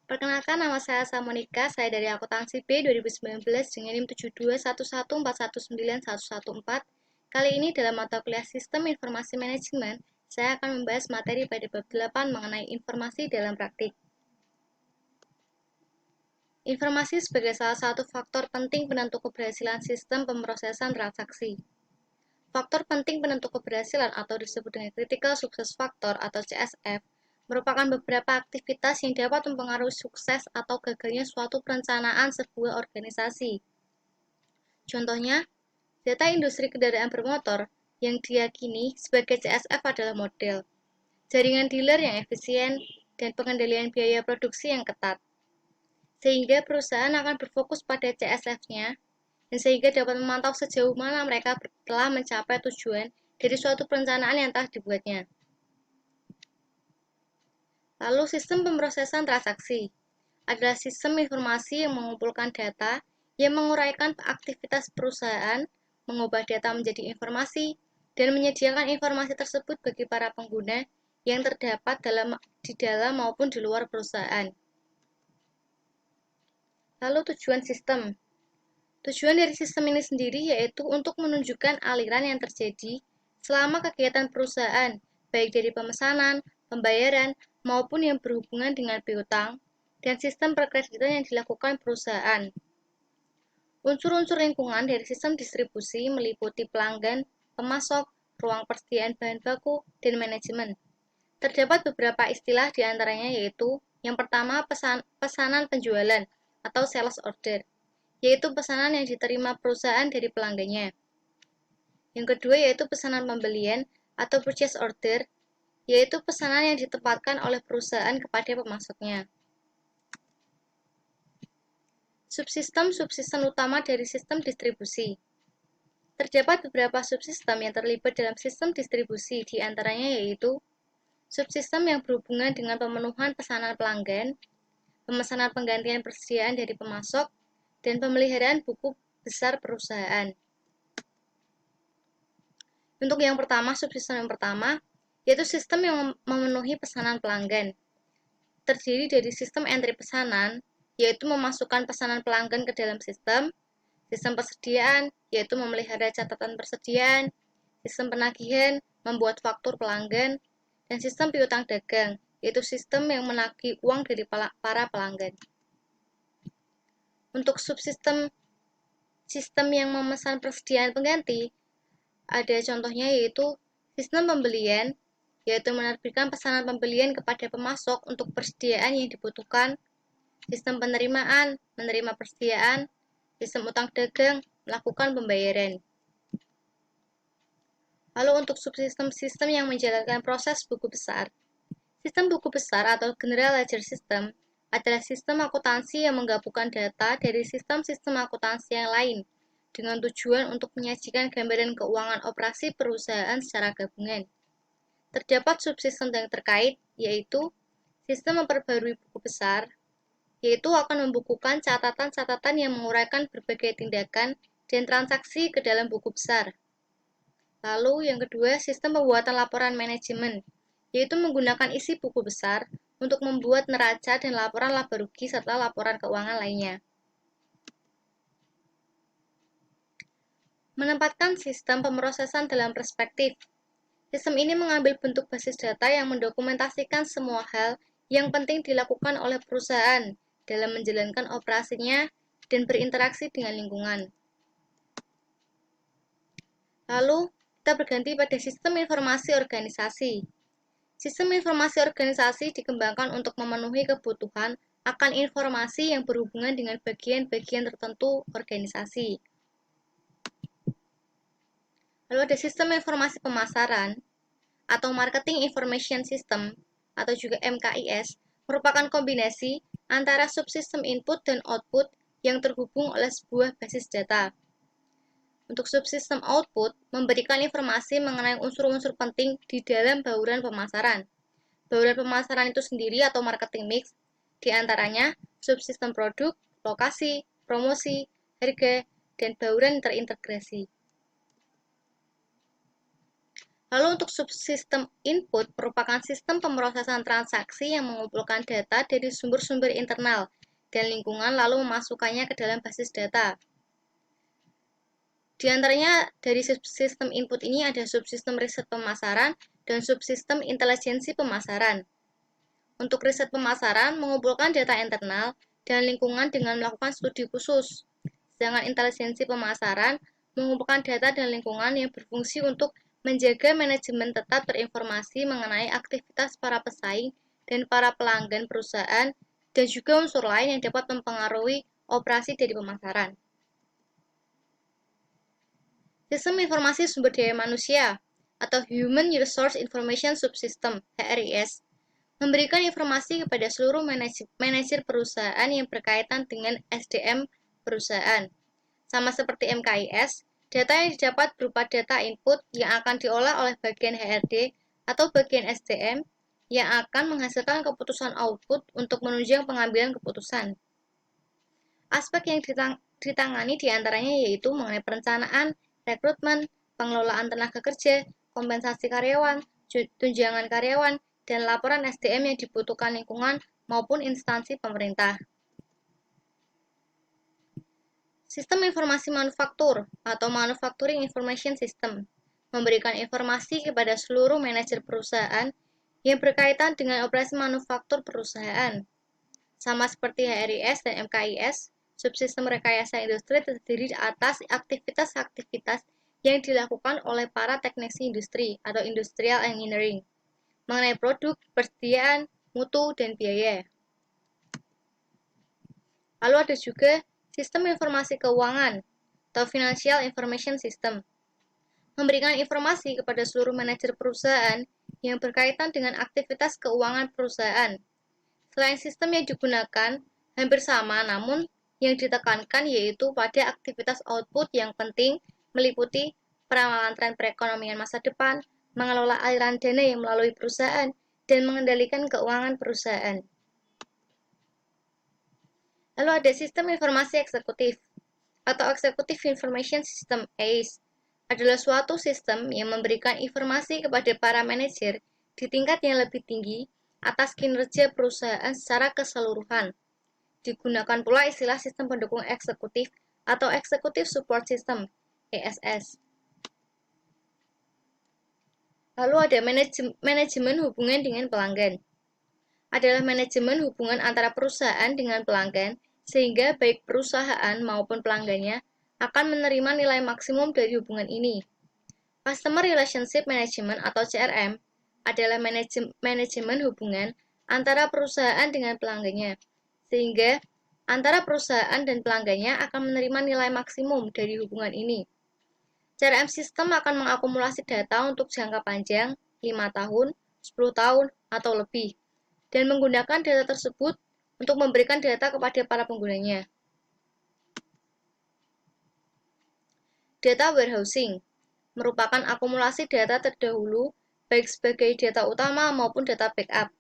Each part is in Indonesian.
Perkenalkan, nama saya Samonika, saya dari akuntansi B 2019 dengan NIM 7211419114. Kali ini dalam mata kuliah Sistem Informasi Manajemen, saya akan membahas materi pada bab 8 mengenai informasi dalam praktik. Informasi sebagai salah satu faktor penting penentu keberhasilan sistem pemrosesan transaksi. Faktor penting penentu keberhasilan atau disebut dengan Critical Success Factor atau CSF merupakan beberapa aktivitas yang dapat mempengaruhi sukses atau gagalnya suatu perencanaan sebuah organisasi. Contohnya, data industri kendaraan bermotor yang diyakini sebagai CSF adalah model, jaringan dealer yang efisien, dan pengendalian biaya produksi yang ketat. Sehingga perusahaan akan berfokus pada CSF-nya, dan sehingga dapat memantau sejauh mana mereka telah mencapai tujuan dari suatu perencanaan yang telah dibuatnya. Lalu sistem pemrosesan transaksi adalah sistem informasi yang mengumpulkan data yang menguraikan aktivitas perusahaan, mengubah data menjadi informasi, dan menyediakan informasi tersebut bagi para pengguna yang terdapat di dalam maupun di luar perusahaan. Lalu tujuan sistem. Tujuan dari sistem ini sendiri yaitu untuk menunjukkan aliran yang terjadi selama kegiatan perusahaan, baik dari pemesanan, pembayaran, maupun yang berhubungan dengan piutang, dan sistem perkreditan yang dilakukan perusahaan. Unsur-unsur lingkungan dari sistem distribusi meliputi pelanggan, pemasok, ruang persediaan bahan baku, dan manajemen. Terdapat beberapa istilah di antaranya yaitu yang pertama pesanan penjualan atau sales order, yaitu pesanan yang diterima perusahaan dari pelanggannya. Yang kedua yaitu pesanan pembelian atau purchase order, yaitu pesanan yang ditempatkan oleh perusahaan kepada pemasoknya. Subsistem utama dari sistem distribusi. Terdapat beberapa subsistem yang terlibat dalam sistem distribusi, di antaranya yaitu subsistem yang berhubungan dengan pemenuhan pesanan pelanggan, pemesanan penggantian persediaan dari pemasok, dan pemeliharaan buku besar perusahaan. Untuk yang pertama, subsistem yang pertama, yaitu sistem yang memenuhi pesanan pelanggan. Terdiri dari sistem entry pesanan, yaitu memasukkan pesanan pelanggan ke dalam sistem persediaan, yaitu memelihara catatan persediaan, sistem penagihan, membuat faktur pelanggan, dan sistem piutang dagang, yaitu sistem yang menagih uang dari para pelanggan. Untuk sistem yang memesan persediaan pengganti, ada contohnya yaitu sistem pembelian, yaitu menerbitkan pesanan pembelian kepada pemasok untuk persediaan yang dibutuhkan, sistem penerimaan, menerima persediaan, sistem utang dagang, melakukan pembayaran. Lalu untuk subsistem-sistem yang menjalankan proses buku besar. Sistem buku besar atau General Ledger System adalah sistem akuntansi yang menggabungkan data dari sistem-sistem akuntansi yang lain dengan tujuan untuk menyajikan gambaran keuangan operasi perusahaan secara gabungan. Terdapat subsistem yang terkait, yaitu sistem memperbarui buku besar, yaitu akan membukukan catatan-catatan yang menguraikan berbagai tindakan dan transaksi ke dalam buku besar. Lalu yang kedua, sistem pembuatan laporan manajemen, yaitu menggunakan isi buku besar untuk membuat neraca dan laporan laba rugi serta laporan keuangan lainnya. Menempatkan sistem pemrosesan dalam perspektif. Sistem ini mengambil bentuk basis data yang mendokumentasikan semua hal yang penting dilakukan oleh perusahaan dalam menjalankan operasinya dan berinteraksi dengan lingkungan. Lalu, kita berganti pada sistem informasi organisasi. Sistem informasi organisasi dikembangkan untuk memenuhi kebutuhan akan informasi yang berhubungan dengan bagian-bagian tertentu organisasi. Lalu ada sistem informasi pemasaran atau Marketing Information System atau juga MKIS, merupakan kombinasi antara subsistem input dan output yang terhubung oleh sebuah basis data. Untuk subsistem output, memberikan informasi mengenai unsur-unsur penting di dalam bauran pemasaran. Bauran pemasaran itu sendiri atau marketing mix, diantaranya subsistem produk, lokasi, promosi, harga, dan bauran terintegrasi. Lalu untuk subsistem input merupakan sistem pemrosesan transaksi yang mengumpulkan data dari sumber-sumber internal dan lingkungan lalu memasukkannya ke dalam basis data. Di antaranya dari subsistem input ini ada subsistem riset pemasaran dan subsistem intelijensi pemasaran. Untuk riset pemasaran mengumpulkan data internal dan lingkungan dengan melakukan studi khusus. Sedangkan intelijensi pemasaran mengumpulkan data dan lingkungan yang berfungsi untuk menjaga manajemen tetap berinformasi mengenai aktivitas para pesaing dan para pelanggan perusahaan dan juga unsur lain yang dapat mempengaruhi operasi dari pemasaran. Sistem Informasi Sumber Daya Manusia atau Human Resource Information Subsystem (HRIS) memberikan informasi kepada seluruh manajer perusahaan yang berkaitan dengan SDM perusahaan. Sama seperti MKIS, data yang didapat berupa data input yang akan diolah oleh bagian HRD atau bagian SDM yang akan menghasilkan keputusan output untuk menunjang pengambilan keputusan. Aspek yang ditangani diantaranya yaitu mengenai perencanaan, rekrutmen, pengelolaan tenaga kerja, kompensasi karyawan, tunjangan karyawan, dan laporan SDM yang dibutuhkan lingkungan maupun instansi pemerintah. Sistem Informasi Manufaktur atau Manufacturing Information System memberikan informasi kepada seluruh manajer perusahaan yang berkaitan dengan operasi manufaktur perusahaan. Sama seperti HRIS dan MKIS, subsistem rekayasa industri terdiri atas aktivitas-aktivitas yang dilakukan oleh para teknisi industri atau industrial engineering mengenai produk, persediaan, mutu, dan biaya. Lalu ada juga Sistem Informasi Keuangan atau Financial Information System, memberikan informasi kepada seluruh manajer perusahaan yang berkaitan dengan aktivitas keuangan perusahaan. Selain sistem yang digunakan hampir sama, namun yang ditekankan yaitu pada aktivitas output yang penting meliputi peramalan tren perekonomian masa depan, mengelola aliran dana yang melalui perusahaan, dan mengendalikan keuangan perusahaan. Lalu ada sistem informasi eksekutif atau Executive Information System (AIS) adalah suatu sistem yang memberikan informasi kepada para manajer di tingkat yang lebih tinggi atas kinerja perusahaan secara keseluruhan. Digunakan pula istilah sistem pendukung eksekutif atau Executive Support System (ESS). Lalu ada manajemen hubungan dengan pelanggan. Adalah manajemen hubungan antara perusahaan dengan pelanggan sehingga baik perusahaan maupun pelanggannya akan menerima nilai maksimum dari hubungan ini. Customer Relationship Management atau CRM adalah manajemen hubungan antara perusahaan dengan pelanggannya, sehingga antara perusahaan dan pelanggannya akan menerima nilai maksimum dari hubungan ini. CRM sistem akan mengakumulasi data untuk jangka panjang, 5 tahun, 10 tahun, atau lebih, dan menggunakan data tersebut untuk memberikan data kepada para penggunanya. Data warehousing merupakan akumulasi data terdahulu, baik sebagai data utama maupun data backup.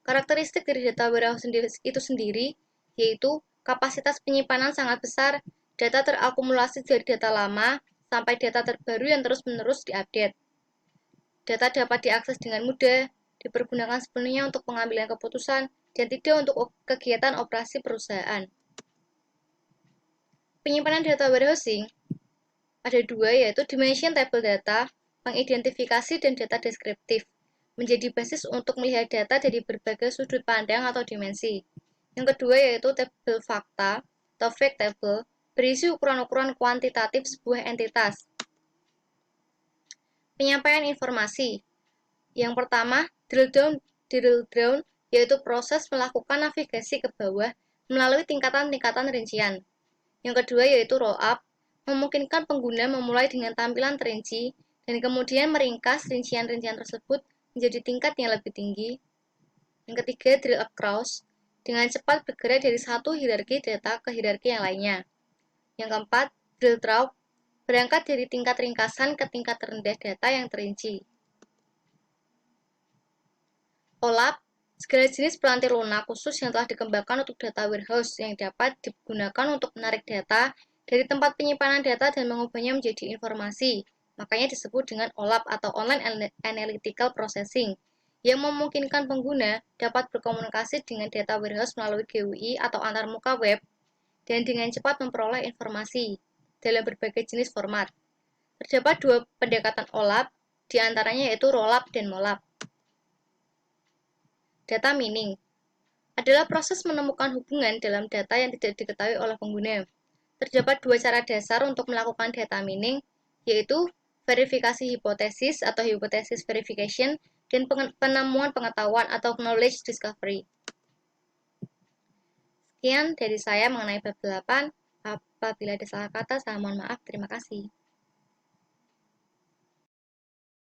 Karakteristik dari data warehousing itu sendiri, yaitu kapasitas penyimpanan sangat besar, data terakumulasi dari data lama, sampai data terbaru yang terus-menerus diupdate. Data dapat diakses dengan mudah, dipergunakan sepenuhnya untuk pengambilan keputusan, dan tidak untuk kegiatan operasi perusahaan. Penyimpanan data warehousing ada dua, yaitu Dimension Table Data, mengidentifikasi dan data deskriptif, menjadi basis untuk melihat data dari berbagai sudut pandang atau dimensi. Yang kedua yaitu tabel fakta, atau fact table, berisi ukuran-ukuran kuantitatif sebuah entitas. Penyampaian informasi. Yang pertama, drill down yaitu proses melakukan navigasi ke bawah melalui tingkatan-tingkatan rincian. Yang kedua yaitu roll up, memungkinkan pengguna memulai dengan tampilan terinci dan kemudian meringkas rincian-rincian tersebut menjadi tingkat yang lebih tinggi. Yang ketiga, drill across, dengan cepat bergerak dari satu hierarki data ke hierarki yang lainnya. Yang keempat, drill drop, berangkat dari tingkat ringkasan ke tingkat terendah data yang terinci. OLAP, segala jenis pelantir lunak khusus yang telah dikembangkan untuk data warehouse yang dapat digunakan untuk menarik data dari tempat penyimpanan data dan mengubahnya menjadi informasi Makanya disebut dengan OLAP atau Online Analytical Processing, yang memungkinkan pengguna dapat berkomunikasi dengan data warehouse melalui GUI atau antarmuka web dan dengan cepat memperoleh informasi dalam berbagai jenis format. Terdapat dua pendekatan OLAP, diantaranya yaitu ROLAP dan MOLAP. Data mining adalah proses menemukan hubungan dalam data yang tidak diketahui oleh pengguna. Terdapat dua cara dasar untuk melakukan data mining, yaitu verifikasi hipotesis atau hypothesis verification dan penemuan pengetahuan atau knowledge discovery. Sekian dari saya mengenai bab 8. Apabila ada salah kata, saya mohon maaf. Terima kasih.